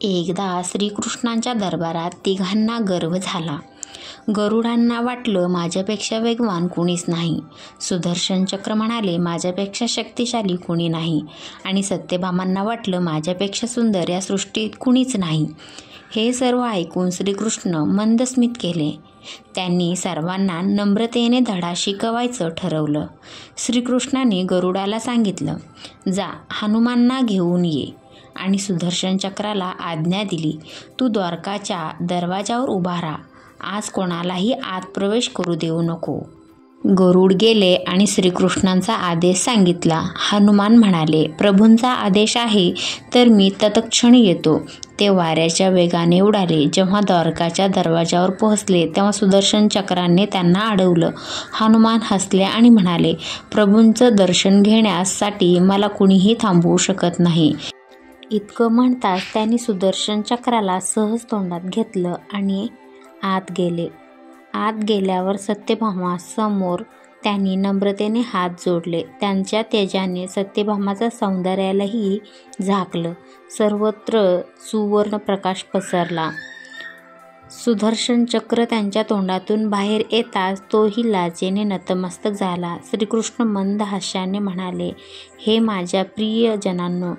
एकदा श्रीकृष्णांच्या दरबारात तिघांना गर्व झाला. गरुडांना वाटलं माझ्यापेक्षा वेगवान कुणीच नाही. सुदर्शन चक्र म्हणाले माझ्यापेक्षा शक्तिशाली कुणी नाही. आणि सत्यभामांना वाटलं माझ्यापेक्षा सुंदर या सृष्टीत कुणीच नाही. हे सर्व ऐकून श्रीकृष्ण मंदस्मित केले. त्यांनी सर्वांना नम्रतेने धडा शिकवायचं ठरवलं. श्रीकृष्णाने गरुडाला सांगितलं, जा हनुमानना घेऊन ये. आणि सुदर्शन चक्राला आज्ञा दिली, तू द्वारकाच्या दरवाजावर उभा राहा. आज कोणालाही आत प्रवेश करू देऊ नको. गरुड गेले आणि श्रीकृष्णांचा आदेश सांगितला. हनुमान म्हणाले, प्रभूंचा आदेश आहे तर मी तत्क्षणी येतो. ते वाऱ्याच्या वेगाने उडाले. जेव्हा द्वारकाच्या दरवाजावर पोहोचले तेव्हा सुदर्शन चक्राने त्यांना अडवलं. हनुमान हसले आणि म्हणाले, प्रभूंचं दर्शन घेण्यासाठी मला कुणीही थांबवू शकत नाही. इतकं म्हणताच त्यांनी सुदर्शन चक्राला सहज तोंडात घेतलं आणि आत गेले. आत गेल्यावर सत्यभामा समोर त्यांनी नम्रतेने हात जोडले. त्यांच्या तेजाने सत्यभामाच्या सौंदर्यालाही झाकलं. सर्वत्र सुवर्ण प्रकाश पसरला. सुदर्शन चक्र त्यांच्या तोंडातून बाहेर येताच तोही लाजेने नतमस्तक झाला. श्रीकृष्ण मंद हास्याने म्हणाले, हे माझ्या प्रियजनांनो,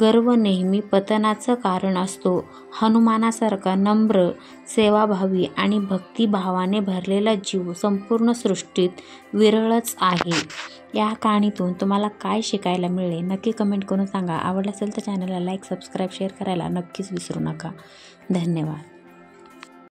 गर्व नेहमी पतनाचं कारण असतो. हनुमानासारखा नम्र, सेवाभावी आणि भक्तिभावाने भरलेला जीव संपूर्ण सृष्टीत विरळच आहे. या कहाणीतून तुम्हाला काय शिकायला मिळाले नक्की कमेंट करून सांगा. आवडलं असेल तर चॅनलला लाईक, सबस्क्राईब, शेअर करायला नक्कीच विसरू नका. धन्यवाद.